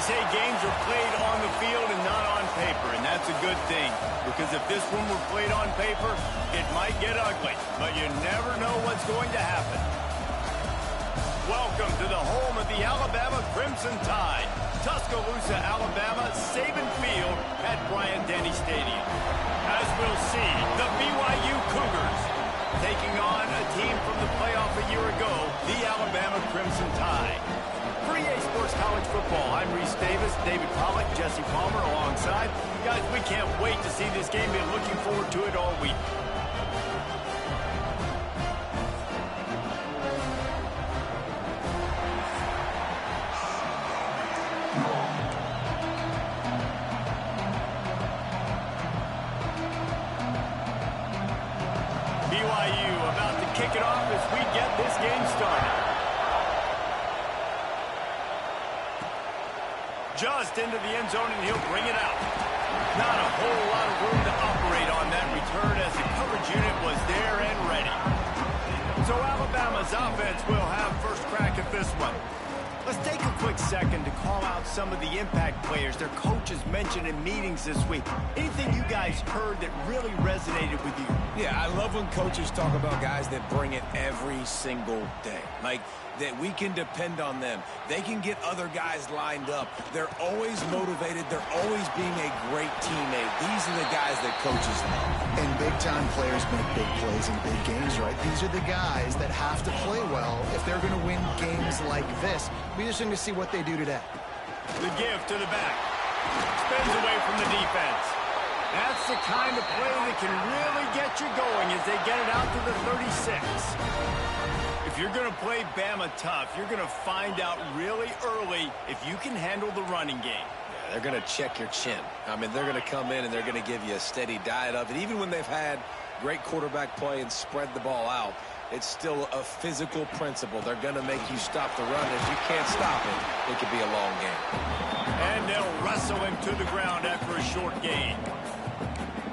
say games are played on the field and not on paper, and that's a good thing. Because if this one were played on paper, it might get ugly. But you never know what's going to happen. Welcome to the home of the Alabama Crimson Tide. Tuscaloosa, Alabama, Saban Field at Bryant-Denny Stadium. As we'll see, the BYU Cougars taking on a team from the playoff a year ago, the Alabama Crimson Tide. For EA Sports College Football, I'm Reese Davis, David Pollack, Jesse Palmer alongside. Guys, we can't wait to see this game. Been looking forward to it all week. BYU about to kick it off as we get this game started. Just into the end zone, and he'll bring it out. Not a whole lot of room to operate on that return as the coverage unit was there and ready. So Alabama's offense will have first crack at this one. Let's take a quick second to call out some of the impact players their coaches mentioned in meetings this week. Anything you guys heard that really resonated with you? Yeah, I love when coaches talk about guys that bring it every single day. Like, that we can depend on them. They can get other guys lined up. They're always motivated. They're always being a great teammate. These are the guys that coaches love. And big-time players make big plays in big games, right? These are the guys that have to play well if they're going to win games like this. Be interesting to see what they do today. The give to the back. Spins away from the defense. That's the kind of play that can really get you going as they get it out to the 36. If you're going to play Bama tough, you're going to find out really early if you can handle the running game. Yeah, they're going to check your chin. I mean, they're going to come in and they're going to give you a steady diet of it. Even when they've had great quarterback play and spread the ball out, it's still a physical principle. They're going to make you stop the run. If you can't stop it, it could be a long game. And they'll wrestle him to the ground after a short gain.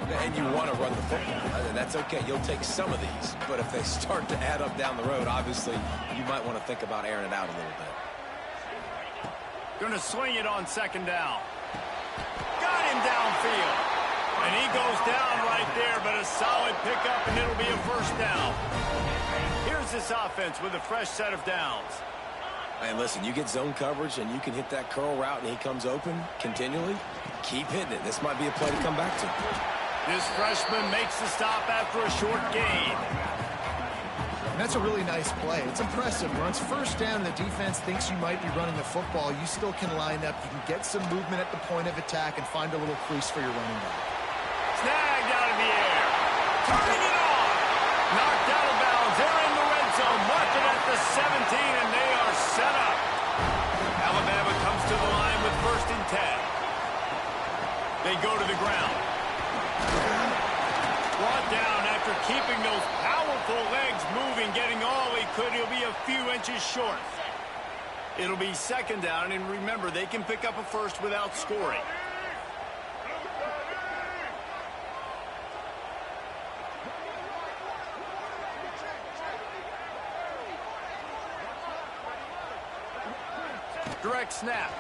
And you want to run the football. That's okay. You'll take some of these. But if they start to add up down the road, obviously, you might want to think about airing it out a little bit. Going to swing it on second down. Got him downfield. And he goes down right there, but a solid pickup, and it'll be a first down. Here's this offense with a fresh set of downs. And listen, you get zone coverage, and you can hit that curl route, and he comes open continually. Keep hitting it. This might be a play to come back to. This freshman makes the stop after a short gain. And that's a really nice play. It's impressive. When it's first down, the defense thinks you might be running the football. You still can line up. You can get some movement at the point of attack and find a little crease for your running back. Snagged out of the air. Turning it on. Knocked out of bounds. They're in the red zone. Marking at the 17, and they are set up. Alabama comes to the line with 1st and 10. They go to the ground. Brought down after keeping those powerful legs moving, getting all he could. He'll be a few inches short. It'll be 2nd down, and remember, they can pick up a first without scoring. Direct snap.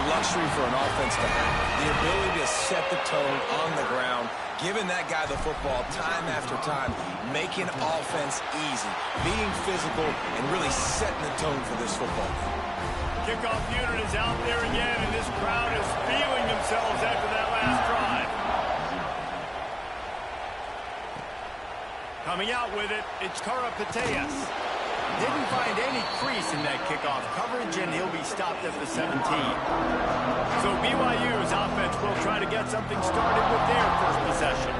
Luxury for an offense to have. The ability to set the tone on the ground, giving that guy the football time after time, making offense easy, being physical, and really setting the tone for this football game. Kickoff unit is out there again, and this crowd is feeling themselves after that last drive. Coming out with it, it's Karapateas. Didn't find any crease in that kickoff coverage, and he'll be stopped at the 17. So BYU's offense will try to get something started with their first possession.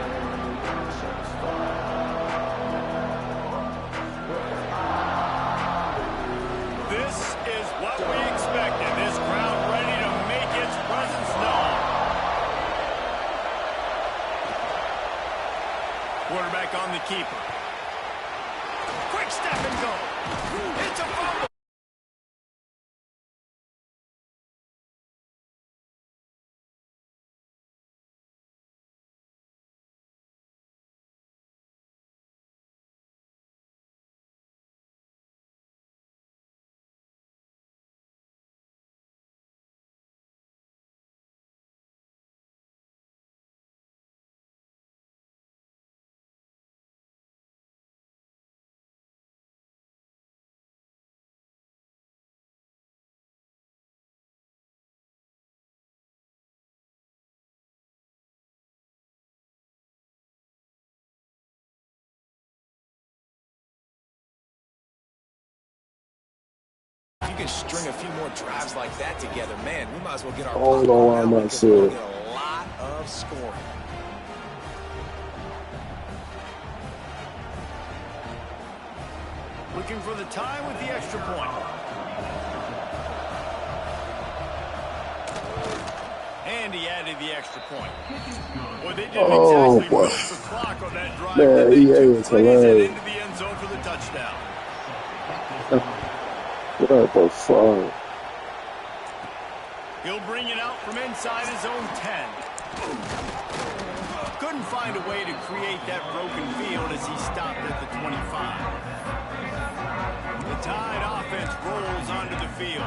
This is what we expected. This crowd ready to make its presence known. Quarterback on the keeper. Quick step and go. It's a fumble. can string a few more drives like that together, man, we might as well get our Hold on, I'm not sure. Get a lot of scoring. Looking for the tie with the extra point. And he added the extra point. Well, they didn't exactly boy. milk the clock on that drive. Man, They EA is plays it hilarious. into the end zone for the touchdown. What the fuck? He'll bring it out from inside his own 10. Couldn't find a way to create that broken field as he stopped at the 25. The Tide offense rolls onto the field.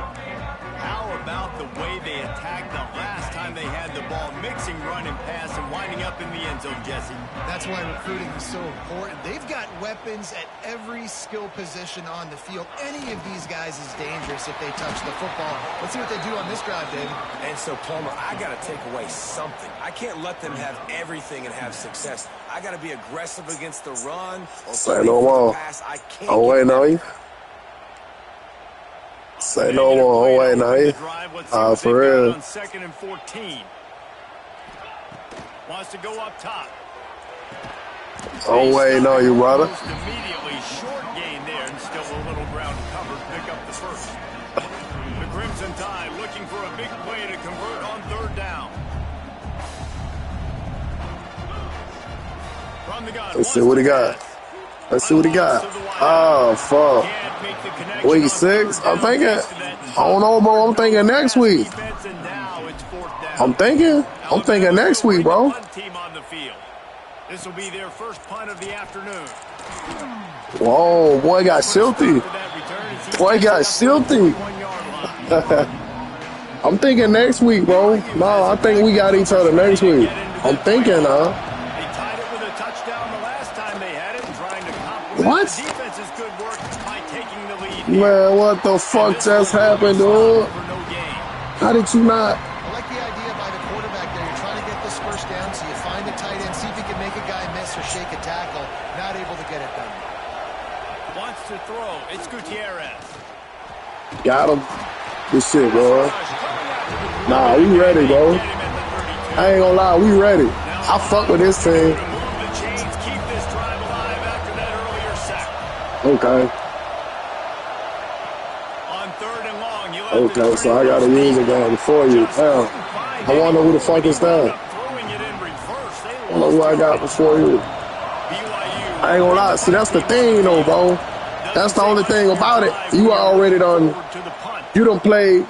How about the way they attacked the last time they had the ball, mixing run and pass and winding up in the end zone, Jesse? That's why recruiting is so important. They've got weapons at every skill position on the field. Any of these guys is dangerous if they touch the football. Let's see what they do on this drive, David. And so, Plummer, I got to take away something. I can't let them have everything and have success. I got to be aggressive against the run or Say no more. pass. I can't. Oh, wait, no. Say no more. Oh, wait, no. For real. On 2nd and 14. Wants to go up top. Oh, wait, no, you brother. Immediately short gain there and still a little ground covered. Pick up the first. The Crimson Tide looking for a big play to convert on 3rd down. From the gun. Let's see what he got. Let's see what he got. Oh, fuck. Week 6? I'm thinking. I don't know, bro. I'm thinking next week. I'm thinking next week, bro. This will be their first punt of the afternoon. Whoa, boy got silty. Boy got silty. I'm thinking next week, bro. No, I think we got each other next week. I'm thinking, They tied it with a touchdown the last time they had it, trying to complement What? the defense's good work by taking the lead. Man, what the fuck just happened, dude? How did you not? I like the idea by the quarterback there. You're trying to get this first down, so you find a tight end, see if you can make a guy miss or shake a tackle. Not able to get it done. Wants to throw. It's Gutierrez. Got him. Good shit, bro. Nah, we ready, bro. I ain't gonna lie, we ready. I fuck with this team. Move the chains, keep this drive alive after that earlier sack. Okay. On 3rd and long, you'll have to Okay, so I gotta use it down before you. Damn. I wonder who the fuck is that. throwing it in reverse. They I don't know who I got before you. BYU. I ain't gonna lie. See, that's the thing, though, bro. That's the only thing about it. You already done. To the punt. You done played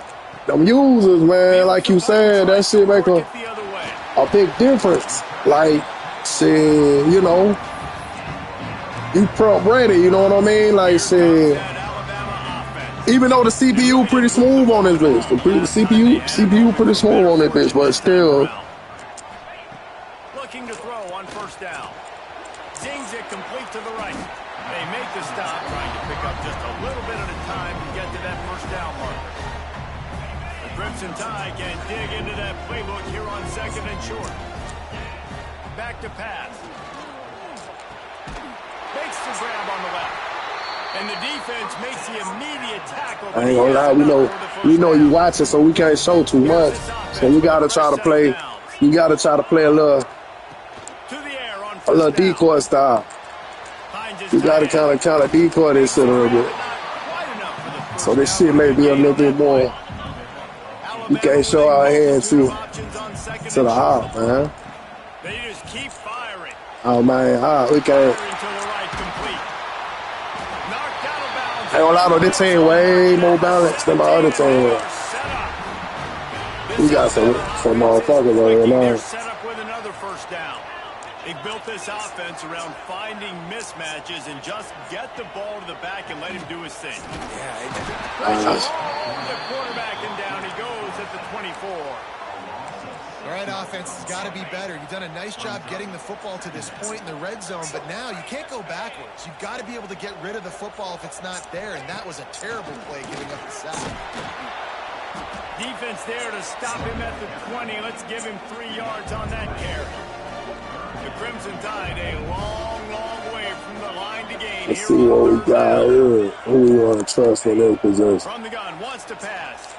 them users, man. Like you said, that shit make Work it the other way. a big difference. Like, shit, you know, you prep ready, you know what I mean? Like, shit, That Alabama offense. even though the CPU pretty smooth on this bitch, the CPU pretty smooth on this bitch, but still, Looking to throw on 1st down. Zings it complete to the right. They make the stop, trying to pick up just a little bit at a time to get to that 1st down marker. The Crimson Tide can dig into that playbook here on 2nd and short. Back to pass. Makes the grab on the left. And the defense makes the immediate tackle. I ain't gonna lie, we know you watching, so we can't show too much. So we gotta try to play. You gotta try to play a little decoy style. You gotta kind of decoy this shit a little bit. So this shit may be a little bit more. You can't show our hands to the hop, man. They just keep firing. Oh man, we can't. I ain't gonna lie, though, this team way more balanced than my other team. We got some motherfuckers over there. Set up with another 1st down. They built this offense around finding mismatches and just get the ball to the back and let him do his thing. The quarterback, and down he goes at the 24. All right, offense has got to be better. You've done a nice job getting the football to this point in the red zone, but now you can't go backwards. You've got to be able to get rid of the football if it's not there, and that was a terrible play giving up the sack. Defense there to stop him at the 20. Let's give him 3 yards on that carry. The Crimson Tide a long, long way from the line to gain And Let's here see on what we third got down. here. Who we want to trust in this position? From the gun, wants to pass.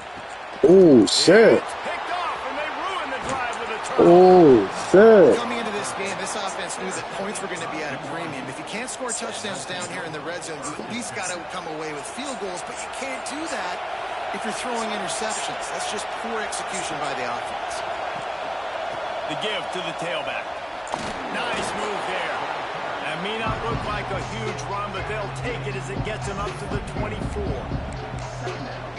Oh, shit. It's picked off, and they ruin the drive with a turnover. Oh, shit. Coming into this game, this offense knew that points were going to be at a premium. If you can't score touchdowns down here in the red zone, you at least got to come away with field goals, but you can't do that if you're throwing interceptions. That's just poor execution by the offense. The give to the tailback. Nice move there. That may not look like a huge run, but they'll take it as it gets them up to the 24.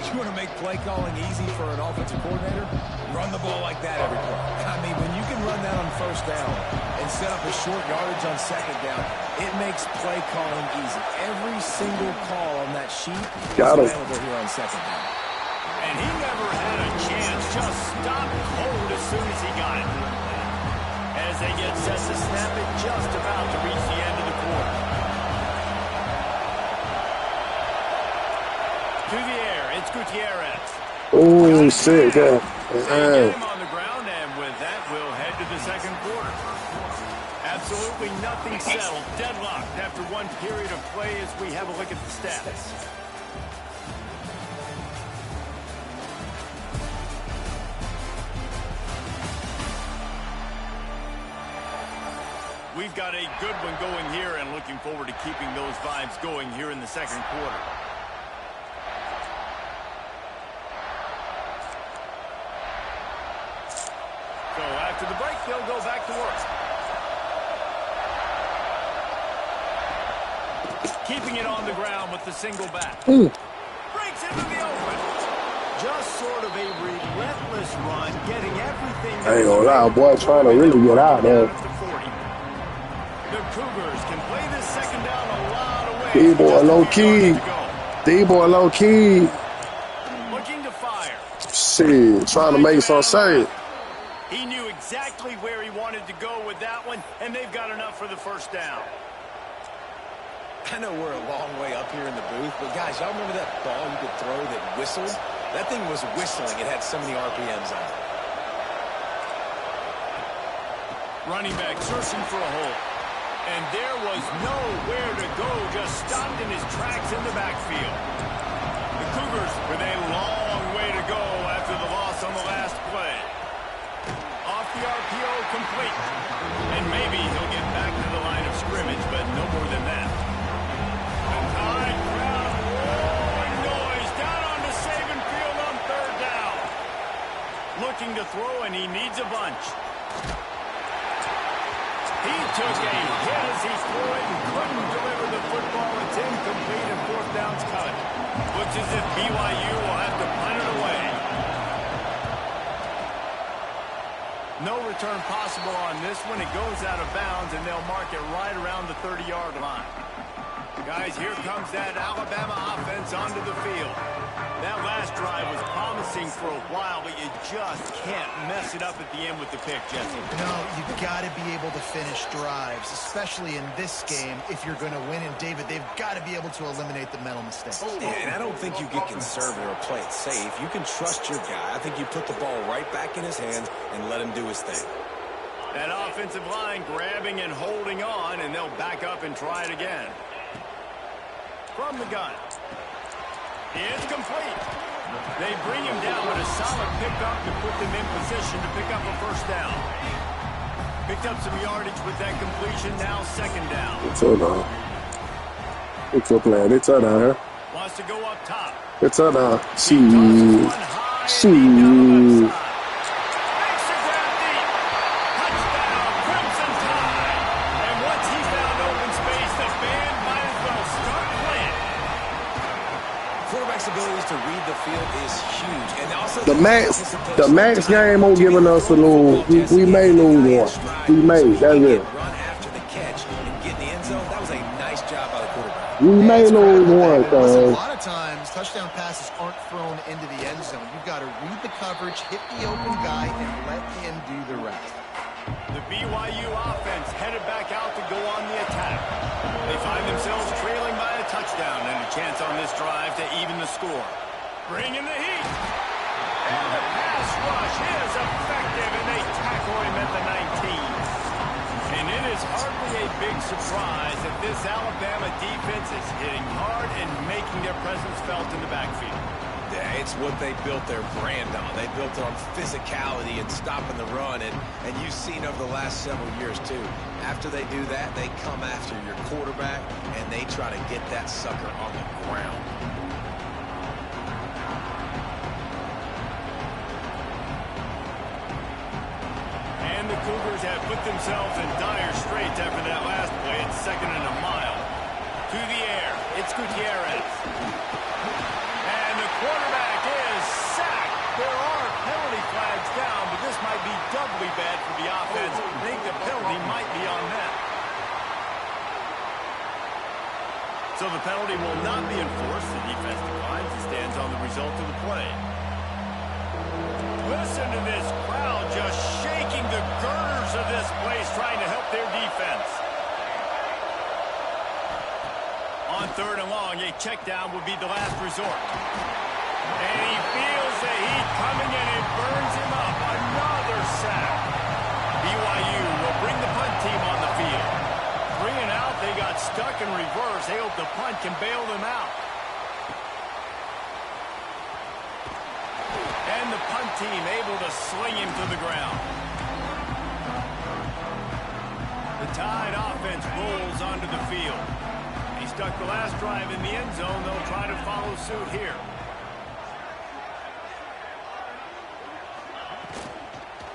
You want to make play calling easy for an offensive coordinator? Run the ball like that every play. I mean, when you can run that on first down and set up a short yardage on second down, it makes play calling easy. Every single call on that sheet is available here on second down. And he never had a chance. Just stopped cold as soon as he got it. As they get set to snap it, just about to reach the end of the quarter. To the air, it's Gutierrez. Oh, shit. They get him on the ground, and with that, we'll head to the second quarter. Absolutely nothing settled. Deadlocked after one period of play as we have a look at the stats. We've got a good one going here and looking forward to keeping those vibes going here in the second quarter. So after the break, they'll go back to work. Keeping it on the ground with the single back. Breaks into the open. Just sort of a relentless run, getting everything. I ain't gonna lie, boy, trying to really get out there. The Cougars can play this second down a lot of ways. D-boy low key. D-boy low key. Looking to fire. Shit, trying to make some save. He knew exactly where he wanted to go with that one, and they've got enough for the first down. I know we're a long way up here in the booth, but guys, y'all remember that ball you could throw that whistled? That thing was whistling. It had so many RPMs on it. Running back searching for a hole. And there was nowhere to go, just stopped in his tracks in the backfield. The Cougars with a long way to go after the loss on the last play. Off the RPO, complete. And maybe he'll get back to the line of scrimmage, but no more than that. The Tide crowd roaring noise down on the Saban field on third down. Looking to throw, and he needs a bunch. He took a hit as he threw it and couldn't deliver the football. It's incomplete and fourth down's cut. Looks as if BYU will have to punt it away. No return possible on this one. It goes out of bounds, and they'll mark it right around the 30-yard line. Guys, here comes that Alabama offense onto the field. That last drive was promising for a while, but you just can't mess it up at the end with the pick, Jesse. No, you've got to be able to finish drives, especially in this game if you're going to win. And, David, they've got to be able to eliminate the mental mistakes. Yeah, and I don't think you get conservative or play it safe. You can trust your guy. I think you put the ball right back in his hands and let him do his thing. That offensive line grabbing and holding on, and they'll back up and try it again. From the gun. It's complete. They bring him down with a solid pickup to put them in position to pick up a first down. Picked up some yardage with that completion, now second down. It's all down. It's up, lad. It's all down here. Wants to go up top. It's all down. See. Abilities to read the field is huge, and also the max game won't giving us a little. We may lose one. We may. That's it. Run after the catch and get in the end zone. That was a nice job by the quarterback. We may lose one, a lot of times touchdown passes aren't thrown into the end zone. You've got to read the coverage, hit the open guy, and let him do the rest. The BYU offense headed back out to go on the attack. They find themselves trailing by a touchdown and a chance on this drive to even the score. Bringing the heat. And the pass rush is effective, and they tackle him at the 19. And it is It's hardly a big surprise that this Alabama defense is hitting hard and making their presence felt in the backfield. Yeah, it's what they built their brand on. They built it on physicality and stopping the run, and you've seen over the last several years, too. After they do that, they come after your quarterback, and they try to get that sucker on the ground. And the Cougars have put themselves in dire straits after that last play. It's 2nd and a mile. To the air, it's Gutierrez. And the quarterback is sacked. There are penalty flags down, but this might be doubly bad for the offense. I think the penalty might be on them. So the penalty will not be enforced. The defense declines and stands on the result of the play. Listen to this crowd just shaking the girders of this place, trying to help their defense. On 3rd and long, a check down would be the last resort. And he feels the heat coming and it burns him up. Another sack. BYU will bring the punt team on the field. 3 and out, they got stuck in reverse. They hope the punt can bail them out. And the punt team able to sling him to the ground. The Tide offense rolls onto the field. He stuck the last drive in the end zone. They'll try to follow suit here.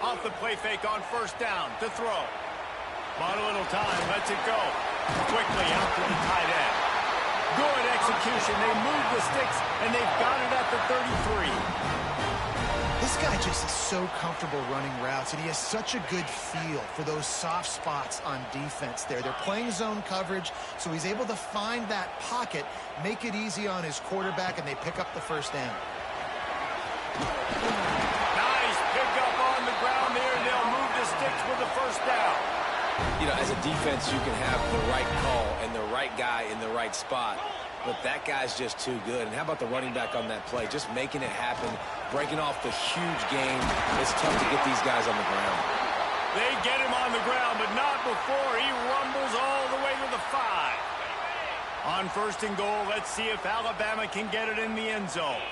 Off the play fake on 1st down to throw. Bought a little time, lets it go. Quickly out to the tight end. Good execution. They move the sticks, and they've got it at the 33. This guy just is so comfortable running routes, and he has such a good feel for those soft spots on defense there. They're playing zone coverage, so he's able to find that pocket, make it easy on his quarterback, and they pick up the 1st down. Nice pickup on the ground there, and they'll move the sticks with the 1st down. You know, as a defense, you can have the right call and the right guy in the right spot, but that guy's just too good. And how about the running back on that play? Just making it happen, breaking off the huge game. It's tough to get these guys on the ground. They get him on the ground, but not before he rumbles all the way to the 5. On 1st and goal, let's see if Alabama can get it in the end zone.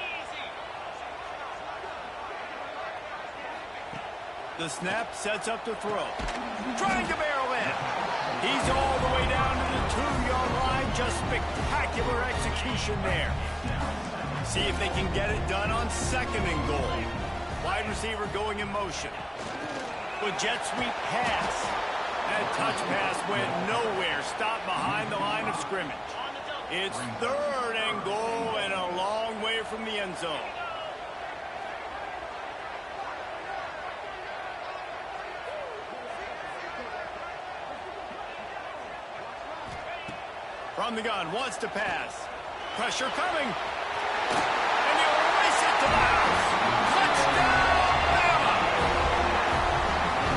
The snap sets up to throw. Trying to barrel in. He's all the way down to the 2-yard line. Just spectacular execution there. See if they can get it done on 2nd and goal. Wide receiver going in motion. With jet sweep pass. That touch pass went nowhere. Stopped behind the line of scrimmage. It's 3rd and goal and a long way from the end zone. From the gun, wants to pass. Pressure coming. And he'll race it to the house. Touchdown, Bama!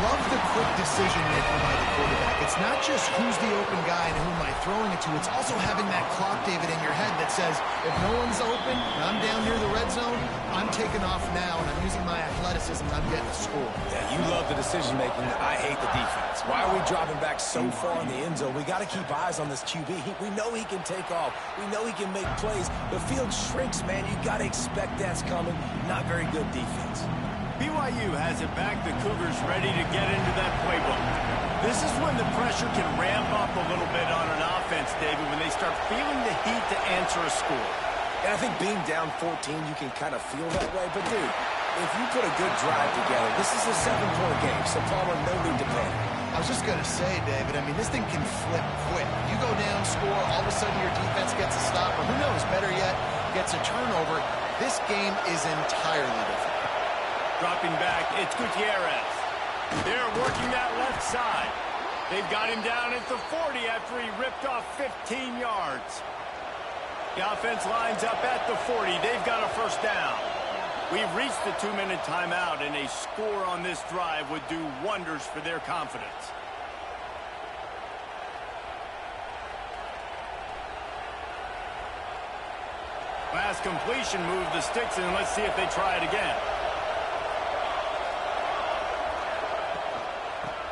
Love the quick decision-making by the quarterback. It's not just who's the open guy and who am I throwing it to. It's also having that clock, David, in your head that says, if no one's open and I'm down near the red zone, I'm taking off now, and I'm using my athleticism, and I'm getting a score. Yeah, you love the decision-making. I hate the defense. Why are we dropping back so far in the end zone? We got to keep eyes on this QB. We know he can take off. We know he can make plays. The field shrinks, man. You got to expect that's coming. Not very good defense. BYU has it back. The Cougars ready to get into that playbook. This is when the pressure can ramp up a little bit on an offense, David, when they start feeling the heat to answer a score. And I think being down 14, you can kind of feel that way. But, dude, if you put a good drive together, this is a 7-point game, so Palmer, no need to panic. I was just going to say, David, I mean, this thing can flip quick. You go down, score, all of a sudden your defense gets a stop, or who knows, better yet, gets a turnover. This game is entirely different. Dropping back, it's Gutierrez. They're working that left side. They've got him down at the 40 after he ripped off 15 yards. The offense lines up at the 40. They've got a 1st down. We've reached the 2-minute timeout, and a score on this drive would do wonders for their confidence. Last completion moved the sticks, and let's see if they try it again.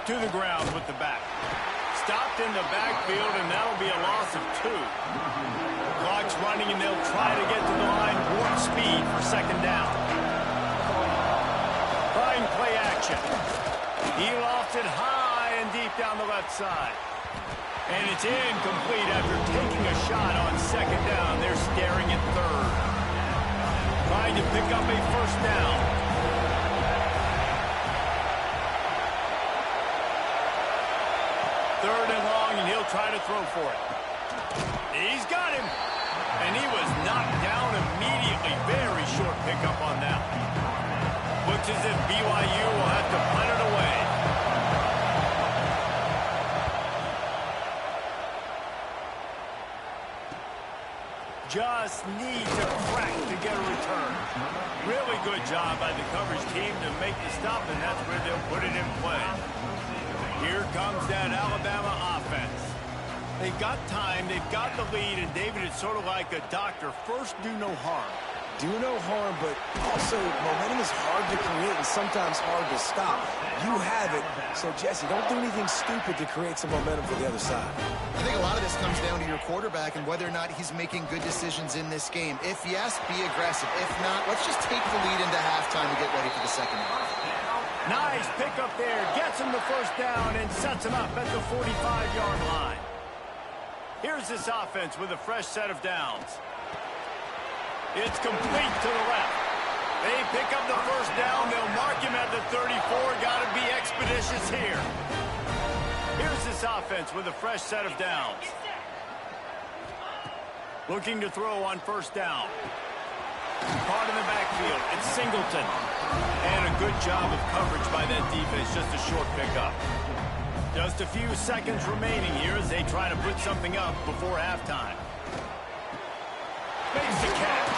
To the ground with the back. stopped in the backfield, and that'll be a loss of 2. Clock's running, and they'll try to get to the line warp speed for second down. Trying play action. He lofted high and deep down the left side. And it's incomplete after taking a shot on second down. They're staring at third. Trying to pick up a first down. Third and long, and he'll try to throw for it. He's got him. And he was knocked down immediately. Very short pickup on that. Looks as if BYU will have to punt it away. Just needs a crack to get a return. Really good job by the coverage team to make the stop, and that's where they'll put it in play. Here comes that Alabama offense. They've got time, they've got the lead, and David, it's sort of like a doctor. First, do no harm. Do no harm, but also momentum is hard to create and sometimes hard to stop. You have it, so Jesse, don't do anything stupid to create some momentum for the other side. I think a lot of this comes down to your quarterback and whether or not he's making good decisions in this game. If yes, be aggressive. If not, let's just take the lead into halftime to get ready for the second half. Nice pick up there. Gets him the first down and sets him up at the 45-yard line. Here's this offense with a fresh set of downs. It's complete to the left. They pick up the first down. They'll mark him at the 34. Got to be expeditious here. Here's this offense with a fresh set of downs. Looking to throw on first down. Caught in the backfield. It's Singleton. And a good job of coverage by that defense. Just a short pickup. Just a few seconds remaining here as they try to put something up before halftime. Makes the catch.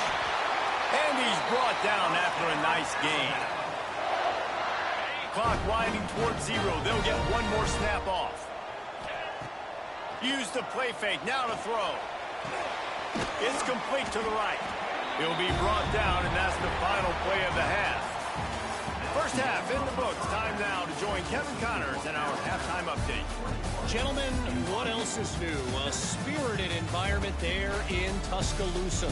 And he's brought down after a nice gain. Clock winding towards 0. They'll get one more snap off. Use the play fake. Now to throw. It's complete to the right. He'll be brought down, and that's the final play of the half. First half in the books. Time now to join Kevin Connors in our halftime update. Gentlemen, what else is new? A spirited environment there in Tuscaloosa.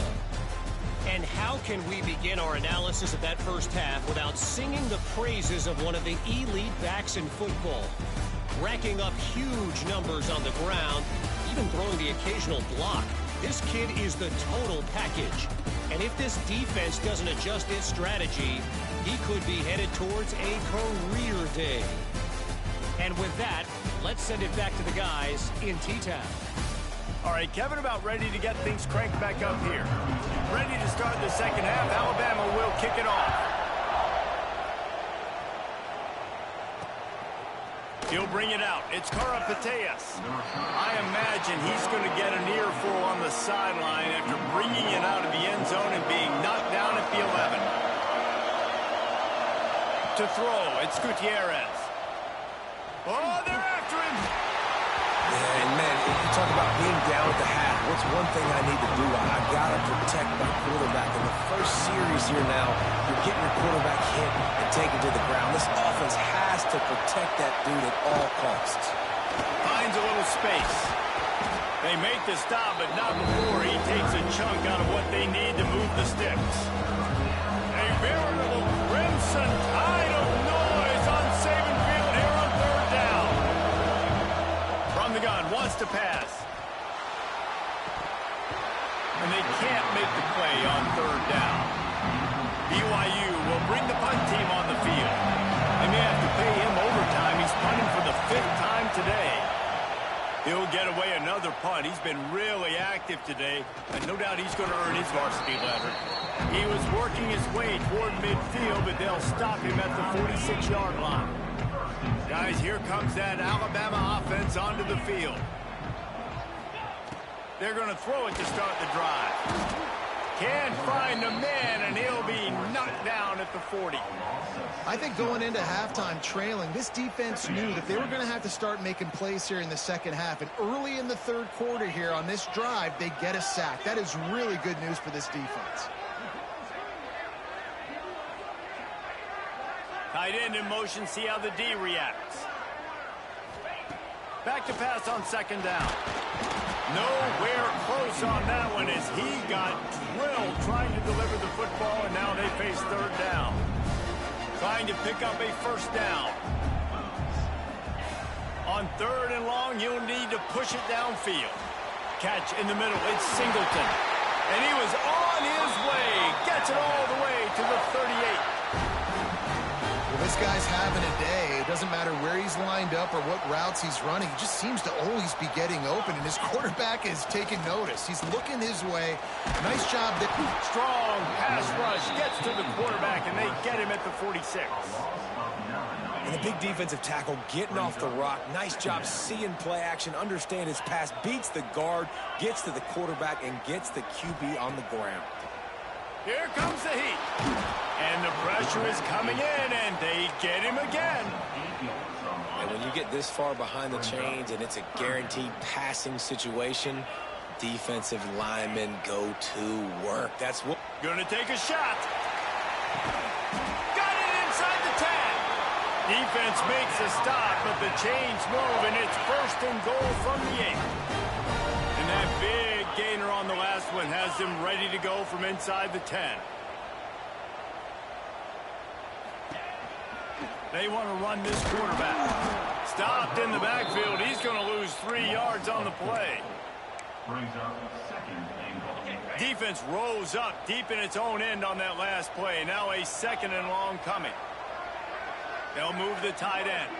And how can we begin our analysis of that first half without singing the praises of one of the elite backs in football? Racking up huge numbers on the ground, even throwing the occasional block. This kid is the total package. And if this defense doesn't adjust its strategy, he could be headed towards a career day. And with that, let's send it back to the guys in T-Town. All right, Kevin, about ready to get things cranked back up here. Ready to start the second half. Alabama will kick it off. He'll bring it out. It's Karapateas. I imagine he's going to get an earful on the sideline after bringing it out of the end zone and being knocked down at the 11. To throw, it's Gutierrez. Oh, they're after him. Yeah, and man, you talk about being down at the half. What's one thing I need to do? I got to protect my quarterback. In the first series here now, you're getting your quarterback hit and taken to the ground. This offense has to protect that dude at all costs. Finds a little space. They make the stop, but not before he takes a chunk out of what they need to move the sticks. A veritable crimson tide of noise on Saban Field here on third down. From the gun, wants to pass. And they can't make the play on third down. BYU will bring the punt team on the field. They may have to pay him overtime. He's punting for the 5th time today. He'll get away another punt. He's been really active today, and no doubt he's going to earn his varsity letter. He was working his way toward midfield, but they'll stop him at the 46-yard line. Guys, here comes that Alabama offense onto the field. They're going to throw it to start the drive. Can't find the man, and he'll be knocked down at the 40. I think going into halftime trailing, this defense knew that they were going to have to start making plays here in the second half. And early in the third quarter here on this drive, they get a sack. That is really good news for this defense. Tight end in motion, see how the D reacts. Back to pass on second down. Nowhere close on that one as he got drilled trying to deliver the football, and now they face third down. Trying to pick up a first down. On third and long, you'll need to push it downfield. Catch in the middle. It's Singleton. And he was on his way. Gets it all the way to the 38. Well, this guy's having a day. It doesn't matter where he's lined up or what routes he's running. He just seems to always be getting open, and his quarterback is taking notice. He's looking his way. Nice job. Strong pass rush gets to the quarterback, and they get him at the 46. And the big defensive tackle getting off the rock. Nice job seeing play action, understand his pass, beats the guard, gets to the quarterback, and gets the QB on the ground. Here comes the heat. And the pressure is coming in, and they get him again. And when you get this far behind the chains and it's a guaranteed passing situation, defensive linemen go to work. That's what... Gonna take a shot. Got it inside the 10. Defense makes a stop, but the chains move, and it's first and goal from the 8. And that big gainer on the last one has them ready to go from inside the 10. They want to run this quarterback. Stopped in the backfield. He's going to lose 3 yards on the play. Defense rolls up deep in its own end on that last play. Now a second and long coming. They'll move the tight end.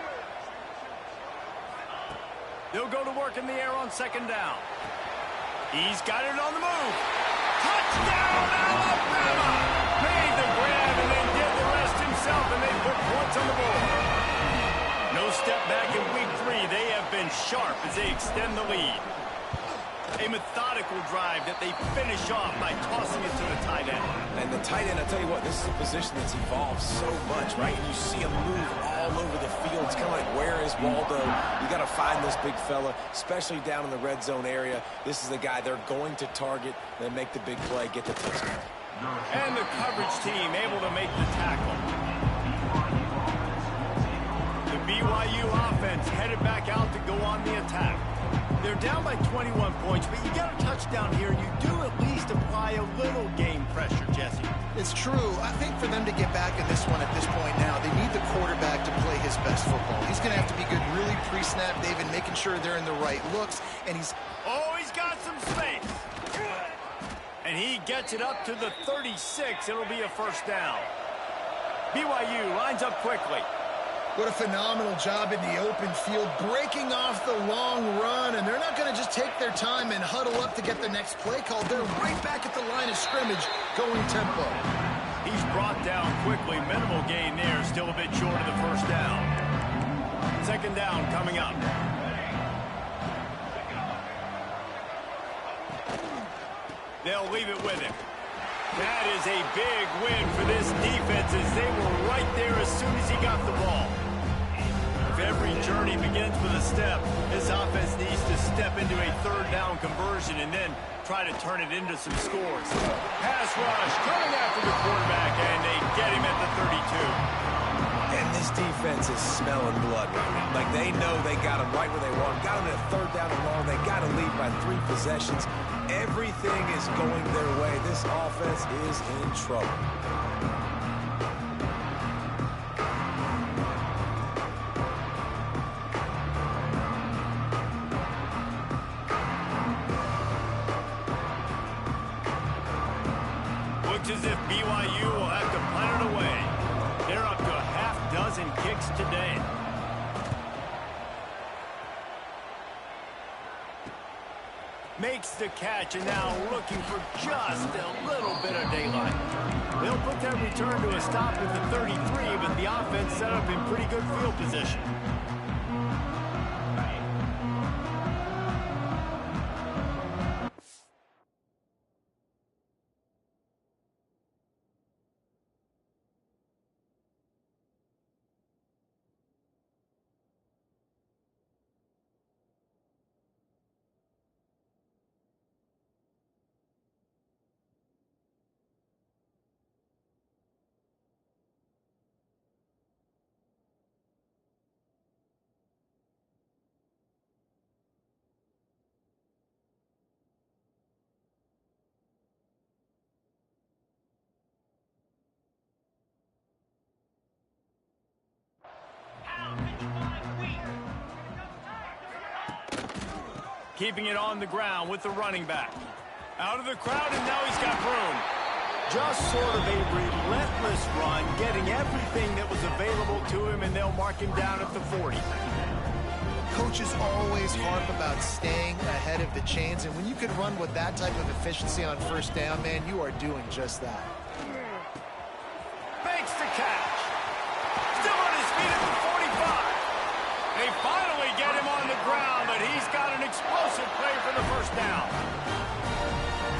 They'll go to work in the air on second down. He's got it on the move. Touchdown, Alabama! Made the grab and then did the rest himself, and they put points on the board. No step back in week 3. They have been sharp as they extend the lead. A methodical drive that they finish off by tossing it to the tight end. And the tight end, I'll tell you what, this is a position that's evolved so much, right? And you see him move all over the field. It's kind of like, where is Waldo? You got to find this big fella, especially down in the red zone area. This is the guy they're going to target, then make the big play, get the touchdown. And the coverage team able to make the tackle. The BYU offense headed back out to go on the attack. They're down by 21 points, but you get a touchdown here, and you do at least apply a little game pressure, Jesse. It's true. I think for them to get back in this one at this point now, they need the quarterback to play his best football. He's going to have to be good really pre-snap, David, making sure they're in the right looks, and he's... Oh, he's got some space. And he gets it up to the 36. It'll be a first down. BYU lines up quickly. What a phenomenal job in the open field, breaking off the long run, and they're not going to just take their time and huddle up to get the next play called. They're right back at the line of scrimmage, going tempo. He's brought down quickly. Minimal gain there, still a bit short of the first down. Second down coming up. They'll leave it with him. That is a big win for this defense as they were right there as soon as he got the ball. If every journey begins with a step, this offense needs to step into a third down conversion and then try to turn it into some scores. Pass rush coming after the quarterback, and they get him at the 32. And this defense is smelling blood right now. Like, they know they got him right where they want him. Got him at a third down and long. They got to lead by 3 possessions. Everything is going their way. This offense is in trouble. Looks as if BYU will have to punt it away. They're up to a half-dozen kicks today. Makes the catch, and now looking for just a little bit of daylight. They'll put that return to a stop at the 33, but the offense set up in pretty good field position. Keeping it on the ground with the running back. Out of the crowd, and now he's got room. Just sort of a relentless run, getting everything that was available to him, and they'll mark him down at the 40. Coaches always harp about staying ahead of the chains, and when you can run with that type of efficiency on first down, man, you are doing just that. Makes the catch. Still on his feet at the 45. They finally get him on the ground, but he's got an explosive play for the first down.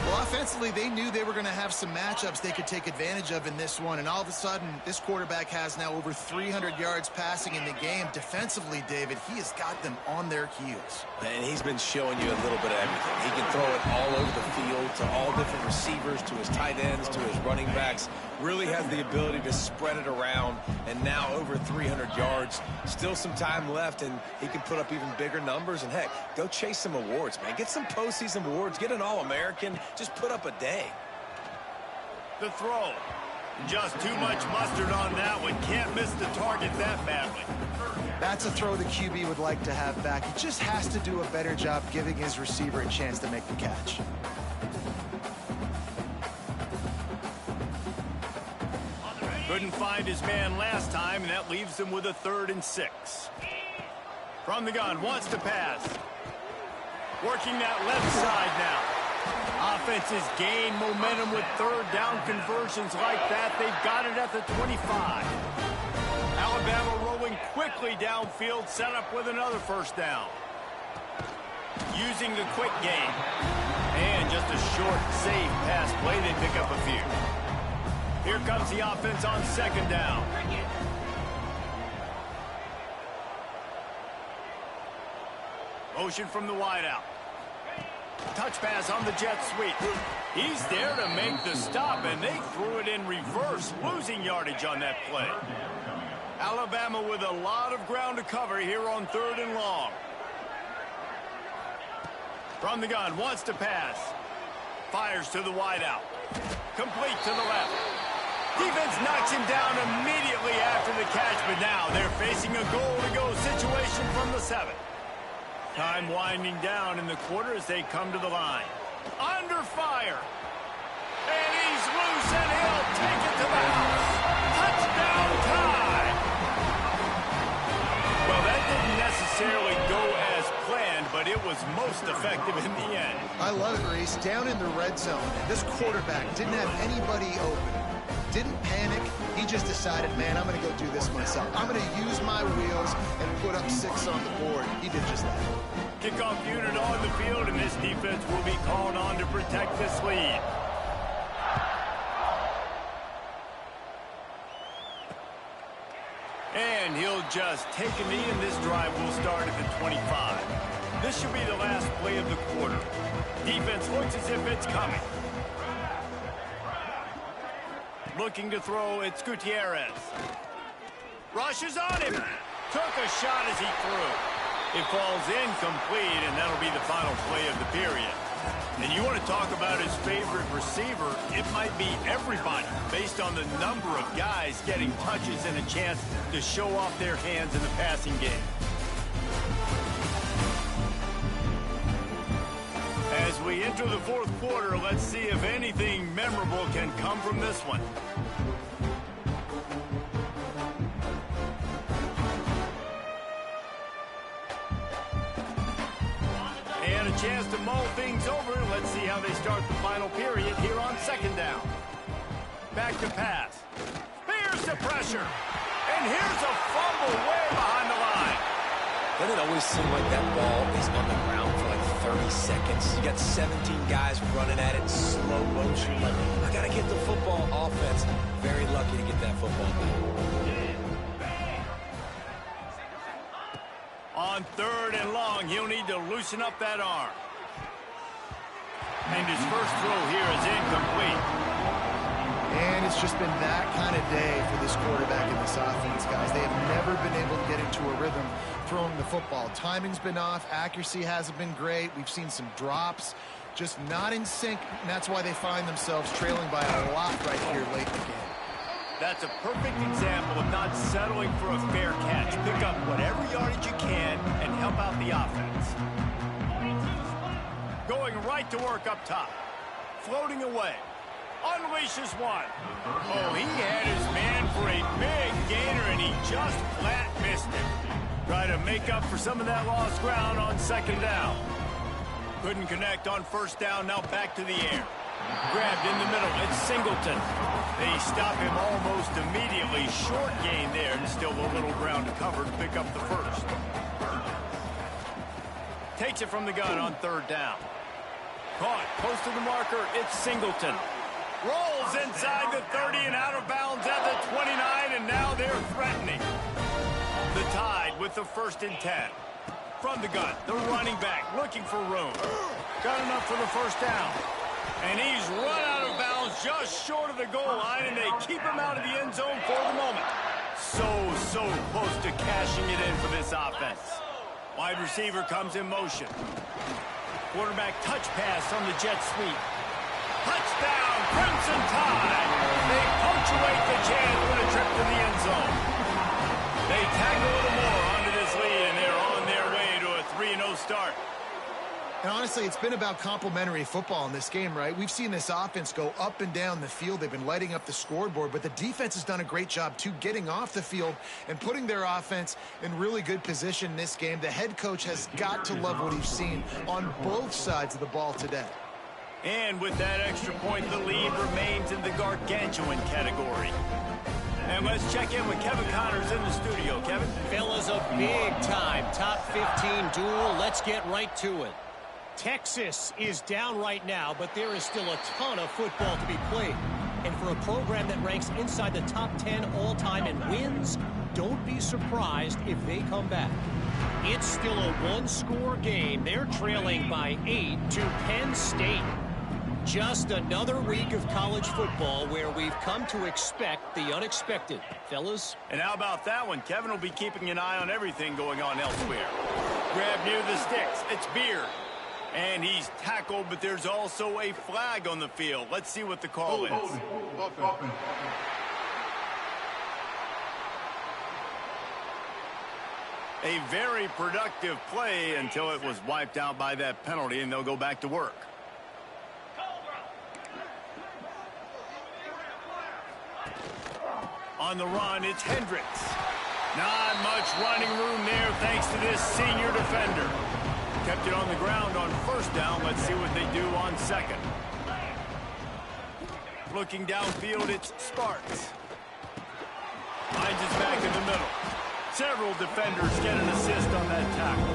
Well, offensively, they knew they were going to have some matchups they could take advantage of in this one, and all of a sudden, this quarterback has now over 300 yards passing in the game. Defensively, David, he has got them on their heels. And he's been showing you a little bit of everything. He can throw it all over the field to all different receivers, to his tight ends, to his running backs. Really has the ability to spread it around, and now over 300 yards. Still some time left, and he can put up even bigger numbers. And, heck, go chase some awards, man. Get some postseason awards. Get an All-American. Just put up a day. The throw. Just too much mustard on that one. Can't miss the target that badly. That's a throw the QB would like to have back. He just has to do a better job giving his receiver a chance to make the catch. Couldn't find his man last time, and that leaves him with a 3rd and 6. From the gun, wants to pass. Working that left side now. Offenses gain momentum with 3rd down conversions like that. They've got it at the 25. Alabama rolling quickly downfield, set up with another first down. Using the quick game. And just a short, safe pass play. They pick up a few. Here comes the offense on 2nd down. Motion from the wideout. Touch pass on the jet sweep. He's there to make the stop, and they threw it in reverse, losing yardage on that play. Alabama with a lot of ground to cover here on 3rd and long. From the gun, wants to pass. Fires to the wideout. Complete to the left. Defense knocks him down immediately after the catch, but now they're facing a goal-to-go situation from the 7. Time winding down in the quarter as they come to the line. Under fire. And he's loose, and he'll take it to the house. Touchdown time. Well, that didn't necessarily go as planned, but it was most effective in the end. I love it, Reese. Down in the red zone, this quarterback didn't have anybody open. Didn't panic. He just decided, man, I'm going to go do this myself. I'm going to use my wheels and put up 6 on the board. He did just that. Kickoff unit on the field, and this defense will be called on to protect this lead. And he'll just take a knee, and this drive will start at the 25. This should be the last play of the quarter. Defense looks as if it's coming. Looking to throw, it's Gutierrez. Rushes on him. Took a shot as he threw. It falls incomplete, and that'll be the final play of the period. And you want to talk about his favorite receiver, it might be everybody, based on the number of guys getting touches and a chance to show off their hands in the passing game. As we enter the 4th quarter, let's see if anything memorable can come from this one. And a chance to mull things over. Let's see how they start the final period here on 2nd down. Back to pass. Here's the pressure. And here's a fumble way behind the line. Doesn't it always seem like that ball is on the ground for like 30 seconds? You got 17 guys running at it in slow motion. Like, I got to get the football. Offense, very lucky to get that football back. On 3rd and long, he'll need to loosen up that arm. And his first throw here is incomplete. And it's just been that kind of day for this quarterback and this offense, guys. They have never been able to get into a rhythm throwing the football. Timing's been off. Accuracy hasn't been great. We've seen some drops. Just not in sync, and that's why they find themselves trailing by a lot right here late in the game. That's a perfect example of not settling for a fair catch. Pick up whatever yardage you can and help out the offense. going right to work up top. Floating away. Unleashes one. Oh, he had his man for a big gainer, and he just flat missed it. Try to make up for some of that lost ground on second down. Couldn't connect on first down, now back to the air. Grabbed in the middle, it's Singleton. They stop him almost immediately. Short gain there, and still a little ground to cover to pick up the first. Takes it from the gun on third down. Caught, close to the marker, it's Singleton. Rolls inside the 30 and out of bounds at the 29, and now they're threatening. The Tide with the 1st and 10. From the gun, the running back looking for room. Got enough for the first down. And he's run out of bounds just short of the goal line, and they keep him out of the end zone for the moment. So close to cashing it in for this offense. Wide receiver comes in motion. Quarterback touch pass on the jet sweep. Touchdown, Crimson Tide. They punctuate the chance for the trip to the end zone. They tag a little more onto this lead, and they're on their way to a 3-0 start. And honestly, it's been about complementary football in this game, right? We've seen this offense go up and down the field. They've been lighting up the scoreboard, but the defense has done a great job, too, getting off the field and putting their offense in really good position in this game. The head coach has got to love what he's seen on both sides of the ball today. And with that extra point, the lead remains in the gargantuan category. And let's check in with Kevin Connors in the studio. Kevin? Fellas, a big-time top 15 duel. Let's get right to it. Texas is down right now, but there is still a ton of football to be played. And for a program that ranks inside the top 10 all-time and wins, don't be surprised if they come back. It's still a one-score game. They're trailing by 8 to Penn State. Just another week of college football where we've come to expect the unexpected. Fellas? And how about that one? Kevin will be keeping an eye on everything going on elsewhere. Grab near the sticks. It's Beard. And he's tackled, but there's also a flag on the field. Let's see what the call is. A very productive play until it was wiped out by that penalty, and they'll go back to work. On the run, it's Hendricks. Not much running room there thanks to this senior defender. Kept it on the ground on first down. Let's see what they do on second. Looking downfield, it's Sparks. Finds his back in the middle. Several defenders get an assist on that tackle.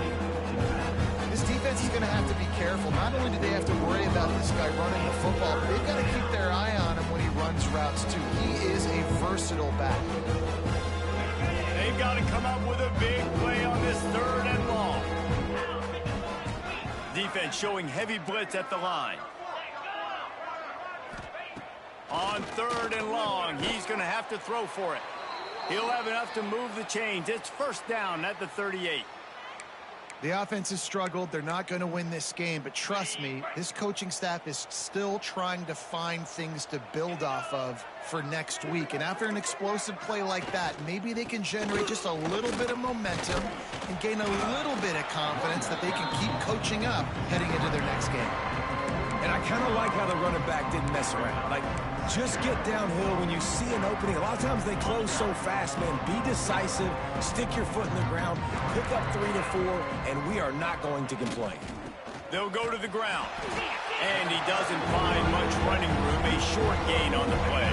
This defense is going to have to be careful. Not only do they have to worry about this guy running the football, but they've got to keep their eye on him when he runs routes, too. He is a versatile back. They've got to come up with a big play on this 3rd and long. Defense showing heavy blitz at the line. On 3rd and long, he's going to have to throw for it. He'll have enough to move the chains. It's first down at the 38. The offense has struggled. They're not going to win this game, but trust me, this coaching staff is still trying to find things to build off of for next week. And after an explosive play like that, maybe they can generate just a little bit of momentum and gain a little bit of confidence that they can keep coaching up heading into their next game. And I kind of like how the running back didn't mess around. Like, just get downhill when you see an opening. A lot of times they close so fast, man. Be decisive, stick your foot in the ground, pick up 3 to 4, and we are not going to complain. They'll go to the ground. And he doesn't find much running room. A short gain on the play.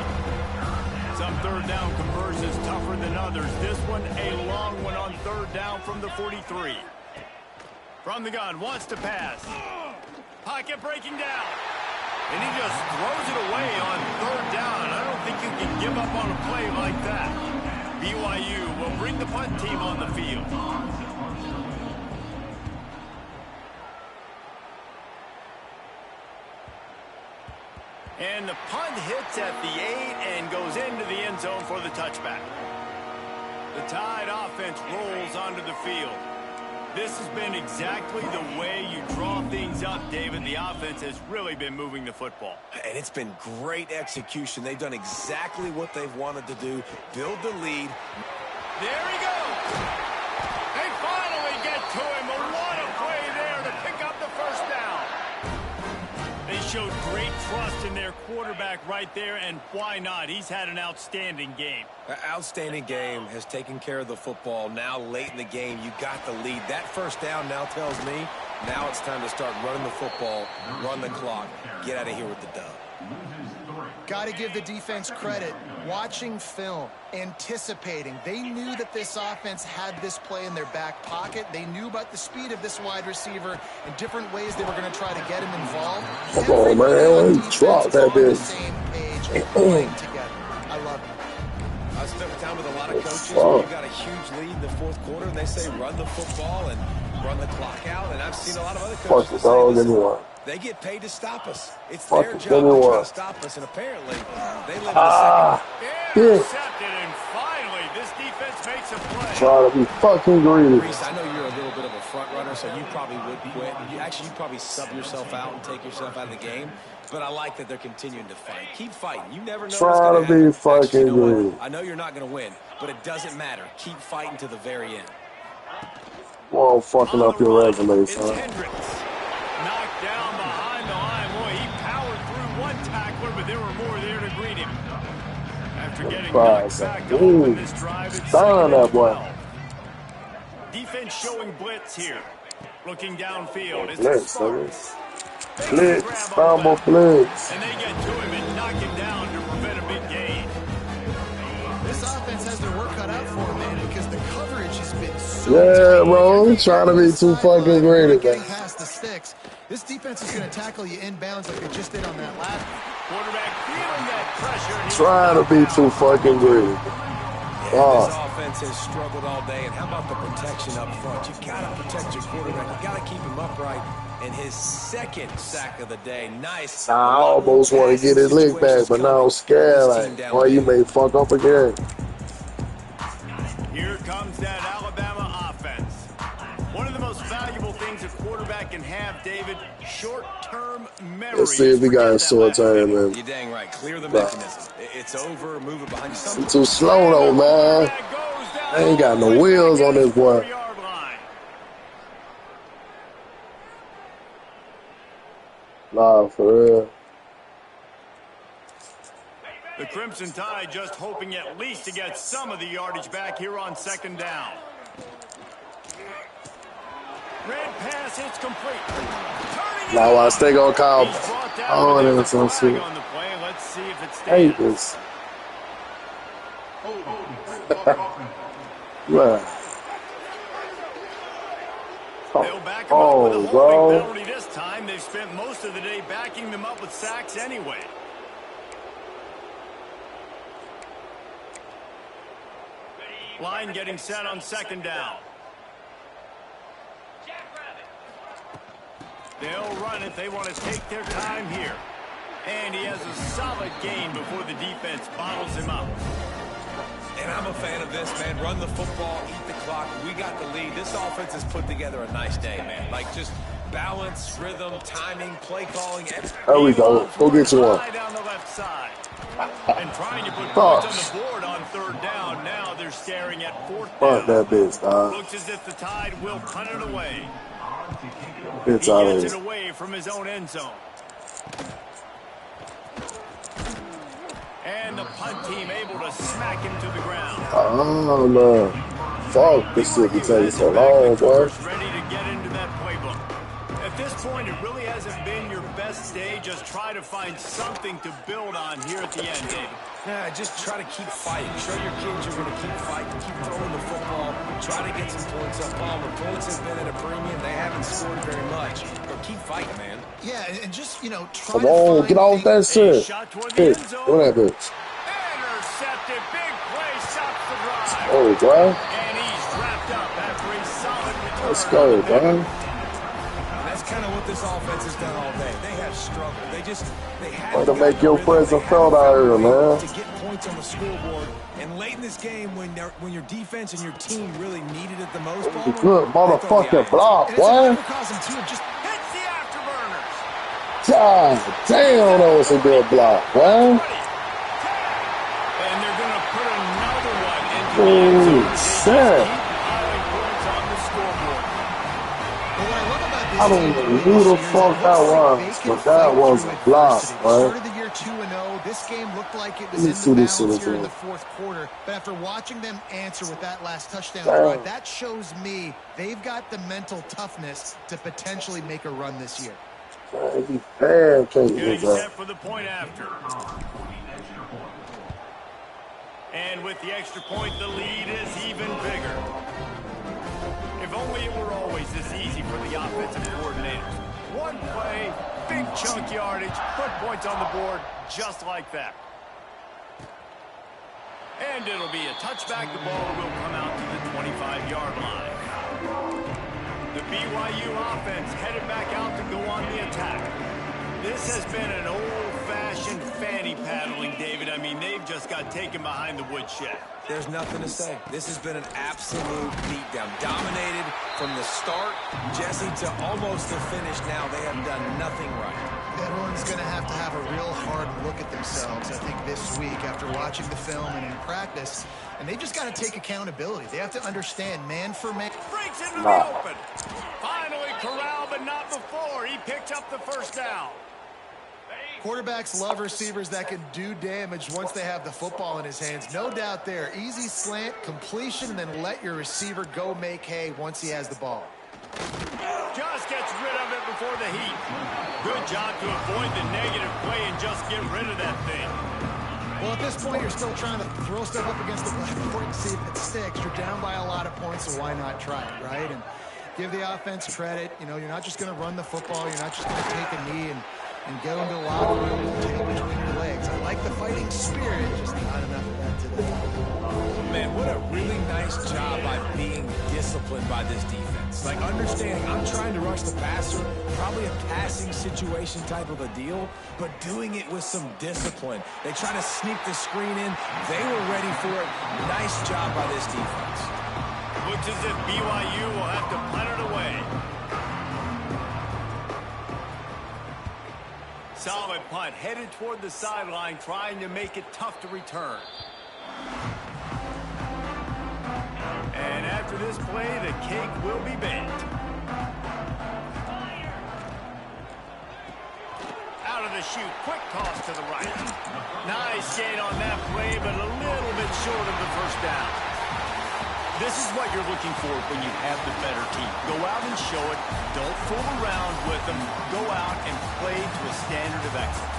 Some 3rd down conversions tougher than others. This one, a long one on 3rd down from the 43. From the gun, wants to pass. Pocket breaking down. And he just throws it away on 3rd down. I don't think you can give up on a play like that. BYU will bring the punt team on the field. And the punt hits at the 8 and goes into the end zone for the touchback. The Tide offense rolls onto the field. This has been exactly the way you draw things up, David. The offense has really been moving the football. And it's been great execution. They've done exactly what they've wanted to do, build the lead. There he goes. They finally get to him. What a play there to pick up the first down. showed great trust in their quarterback right there, and why not? He's had an outstanding game. An outstanding game, has taken care of the football. Now late in the game, you got the lead. That first down now tells me now it's time to start running the football, run the clock, get out of here with the dub. Got to give the defense credit. Watching film, anticipating. They knew that this offense had this play in their back pocket. They knew about the speed of this wide receiver and different ways they were going to try to get him involved. Come on, man. Drop that bitch. bitch. Same page, playing together. I love it. I spent time with a lot of coaches where you got a huge lead in the fourth quarter, and they say run the football and run the clock out. And I've seen a lot of other coaches say, listen, they get paid to stop us. It's their job to try to stop us, and apparently they live in a second. Intercepted, and finally this defense makes a play. Try to be fucking greedy. Reese, I know you're a little bit of a front runner, so you probably would quit. You'd probably sub yourself out and take yourself out of the game. But I like that they're continuing to fight. Keep fighting. You never know what's going to happen. Be fucking greedy. I know you're not going to win, but it doesn't matter. Keep fighting to the very end. Whoa, fucking up your resume, son. Knocked down behind the line. Boy, he powered through one tackler, but there were more there to greet him. After getting knocked back to open this drive, it's that boy. Defense showing blitz here. Looking downfield. It's blitz, Sparks. Blitz, Bama blitz. And they get to him and knock him down to prevent a big gain. This offense has their work cut out for them, man, because the coverage has been so bro. Trying to be too fucking greedy, getting past the sticks. This defense is going to tackle you inbounds like they just did on that last quarterback feeling that pressure. Trying to be too fucking greedy. This offense has struggled all day, and how about the protection up front? You got to protect your quarterback. You got to keep him upright. And his second sack of the day, nice. I almost want to get his leg back, but now I'm scared. Like, boy, you may fuck up again. Here comes that Alabama offense. One of the most valuable things a quarterback can have, David, short-term memory. Let's see if we got a short time, man. You're dang right. Clear the mechanism. It's over. Move it behind you. It's too slow, though, man. I ain't got no wheels on this boy. Nah, for real. The Crimson Tide just hoping at least to get some of the yardage back here on second down. Red pass, it's complete. Now I stay on call. Oh, that's so sweet. Let's see if it Hey, stays. this. Man. They'll back him up with a holding penalty this time. They've spent most of the day backing them up with sacks anyway. Line getting set on second down. They'll run it. They want to take their time here. And he has a solid gain before the defense bottles him up. And I'm a fan of this, man. Run the football, eat the clock. We got the lead. This offense has put together a nice day, man. Like, just balance, rhythm, timing, play calling. There we go. Go get you one. Down the left side. And trying to put points on the board on third down. Now they're staring at fourth down. Fuck that bitch, dog. Looks as if the Tide will punt it away. It's He out gets of it away from his own end zone. And the punt team able to smack him to the ground. Oh, no. Fuck, this shit be taking so long, boy. Ready to get into that playbook. At this point, it really hasn't been your best day. Just try to find something to build on here at the end, David. Nah, just try to keep fighting. Show your kids you're going to keep fighting, keep throwing the football, try to get some points up. The points have been at a premium. They haven't scored very much. But keep fighting, man. Yeah, and just, you know, try Come on, get off that shit. Bitch, what that bitch? Intercepted, big play, stops the drive. Oh, bro. And he's wrapped up after a solid return. Let's go, bro. That's kind of what this offense has done all day. They have struggled. They have Way to make your presence felt out here, man. To get points on the scoreboard. And late in this game, when your defense and your team really needed it the most, Good motherfucking block, boy. Hits the afterburners. God damn, that was a good block, boy. And they're going to put another one into the end zone. Shit. Keep piling points on the scoreboard. Well, what I love about this I don't team know to who the this year. fuck that was, but that was a block, They right? started the year 2-0. This game looked like it Let was me in see the this balance shit here in the again. fourth quarter. But after watching them answer with that last touchdown Damn. drive, that shows me they've got the mental toughness to potentially make a run this year. He bad, can't Getting get that. set for the point after. And with the extra point, the lead is even bigger. If only it were always this easy for the offensive coordinators. One play, big chunk yardage, put points on the board just like that. And it'll be a touchback. The ball will come out to the 25-yard line. The BYU offense headed back out to go on the attack. This has been an old-fashioned fanny paddling, David. I mean, they've just got taken behind the woodshed. There's nothing to say. This has been an absolute beatdown. Dominated from the start, Jesse, to almost the finish now. They have done nothing right. Everyone's going to have a real hard look at themselves, I think, this week after watching the film and in practice. And they just got to take accountability. They have to understand man for man. Breaks into the open. Finally corralled, but not before. He picked up the first down. Quarterbacks love receivers that can do damage once they have the football in his hands. No doubt there. Easy slant, completion, and then let your receiver go make hay once he has the ball. Just gets rid of it before the heat. Good job to avoid the negative play and just get rid of that thing. Well, at this point, you're still trying to throw stuff up against the blackboard and see if it sticks. You're down by a lot of points, so why not try it, right? And give the offense credit. You know, you're not just going to run the football. You're not just going to take a knee and go into the locker room and take it between your legs. I like the fighting spirit, just not enough of that today. Man, what a really nice job by being disciplined by this defense. Like, understanding I'm trying to rush the passer, probably a passing situation type of a deal, but doing it with some discipline. They try to sneak the screen in. They were ready for it. Nice job by this defense. Looks as if BYU will have to punt it away. Solid punt, headed toward the sideline, trying to make it tough to return. And after this play, the cake will be baked. Out of the chute, quick toss to the right. Nice gain on that play, but a little bit short of the first down. This is what you're looking for when you have the better team. Go out and show it. Don't fool around with them. Go out and play to a standard of excellence.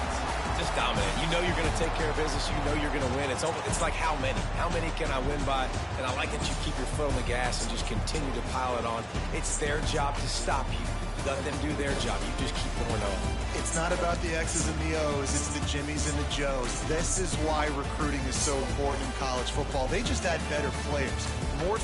Just dominant. You know you're going to take care of business. You know you're going to win. It's like how many? How many can I win by? And I like that you keep your foot on the gas and just continue to pile it on. It's their job to stop you. Let them do their job. You just keep going on. It's not about the X's and the O's. It's the Jimmies and the Joes. This is why recruiting is so important in college football. They just add better players. More